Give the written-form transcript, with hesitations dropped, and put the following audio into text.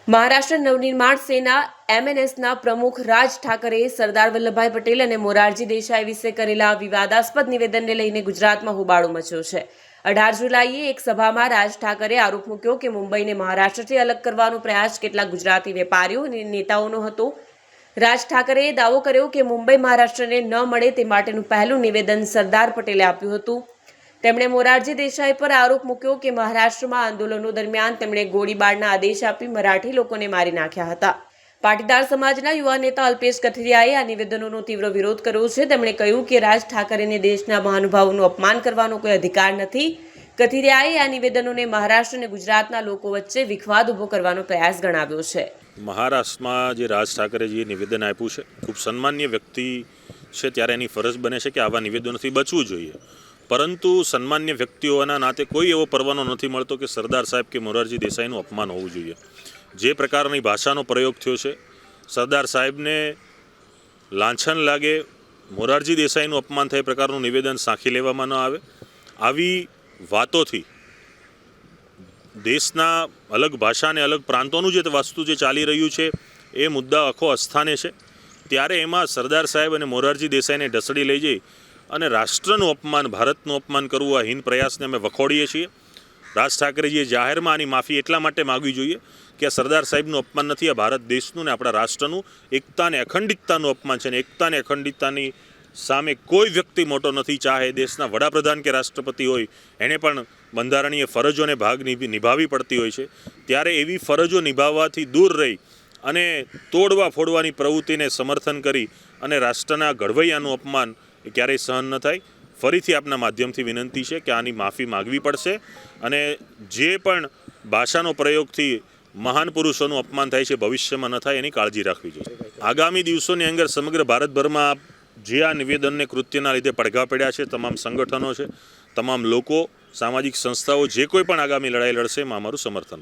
મહારાષ્ટ્ર નવનિર્માણ સેના એમએનએસના પ્રમુખ રાજ ઠાકરેએ સરદાર વલ્લભભાઈ પટેલ અને મોરારજી દેસાઈ વિશે કરેલા વિવાદાસ્પદ નિવેદનને લઈને ગુજરાતમાં હોબાળો મચ્યો છે। 18 જુલાઈએ એક સભામાં રાજ ઠાકરેએ આરોપ મૂક્યો કે મુંબઈને મહારાષ્ટ્રથી અલગ કરવાનો પ્રયાસ કેટલાક ગુજરાતી વેપારીઓ અને નેતાઓનો હતો। રાજ ઠાકરેએ દાવો કર્યો કે મુંબઈ મહારાષ્ટ્રને ન મળે તે માટેનું પહેલું નિવેદન સરદાર પટેલે આપ્યું હતું। તેમણે મોરારજી દેસાઈ પર આરોપ મૂક્યો કે મહારાષ્ટ્રમાં આંદોલનો દરમિયાન તેમણે ગોળીબારના આદેશ આપી મરાઠી લોકોને મારી નાખ્યા હતા। પાટીદાર સમાજના યુવા નેતા અલ્પેશ કથિરિયાએ આ નિવેદનોનો તીવ્ર વિરોધ કર્યો છે। તેમણે કહ્યું કે રાજ ઠાકરેને દેશના મહાનુભાવોનું અપમાન કરવાનો કોઈ અધિકાર નથી। કથિરિયાએ આ નિવેદનોને મહારાષ્ટ્ર અને ગુજરાતના લોકો વચ્ચે વિખવાદ ઊભો કરવાનો પ્રયાસ ગણાવ્યો છે। મહારાષ્ટ્રમાં જે રાજ ઠાકરેજીએ નિવેદન આપ્યું છે ખૂબ સન્માનીય વ્યક્તિ છે, ત્યારે એની ફરજ બને છે કે આવા નિવેદનોથી બચવું જોઈએ, પરંતુ સન્માન્ય વ્યક્તિઓના નાતે કોઈ એવો પરવાનો નથી મળતો કે સરદાર સાહેબ કે મોરારજી દેસાઈનું અપમાન હોવું જોઈએ। જે પ્રકારની ભાષાનો પ્રયોગ થયો છે, સરદાર સાહેબને લાંછન લાગે, મોરારજી દેસાઈનું અપમાન થાય પ્રકારનું નિવેદન સાંખી લેવામાં ન આવે। આવી વાતોથી દેશના અલગ ભાષા અને અલગ પ્રાંતોનું જે વસ્તુ જે ચાલી રહ્યું છે એ મુદ્દા આખો અસ્થાને છે। ત્યારે એમાં સરદાર સાહેબ અને મોરારજી દેસાઈને ઢસડી લઈ જઈ અને રાષ્ટ્રનું અપમાન, ભારતનું અપમાન કરવું, આ હીન પ્રયાસને અમે વખોડીએ છીએ। રાજ ઠાકરેજીએ જાહેરમાં આની માફી એટલા માટે માગવી જોઈએ કે આ સરદાર સાહેબનું અપમાન નથી, આ ભારત દેશનું ને આપણા રાષ્ટ્રનું એકતા અને અખંડિતતાનું અપમાન છે। અને એકતા અને અખંડિતતાની સામે કોઈ વ્યક્તિ મોટો નથી, ચાહે દેશના વડાપ્રધાન કે રાષ્ટ્રપતિ હોય, એણે પણ બંધારણીય ફરજોને ભાગ નિભાવવી પડતી હોય છે। ત્યારે એવી ફરજો નિભાવવાથી દૂર રહી અને તોડવા ફોડવાની પ્રવૃત્તિને સમર્થન કરી અને રાષ્ટ્રના ઘડવૈયાનું અપમાન એ ક્યારેય સહન ન થાય। ફરીથી આપના માધ્યમથી વિનંતી છે કે આની માફી માગવી પડશે અને જે પણ ભાષાનો પ્રયોગથી મહાન પુરુષોનું અપમાન થાય છે ભવિષ્યમાં ન થાય એની કાળજી રાખવી જોઈએ। આગામી દિવસોની અંદર સમગ્ર ભારતભરમાં જે આ નિવેદનને કૃત્યના લીધે પડઘા પડ્યા છે, તમામ સંગઠનો છે, તમામ લોકો, સામાજિક સંસ્થાઓ જે કોઈ પણ આગામી લડાઈ લડશે એમાં અમારું સમર્થન રહેશે।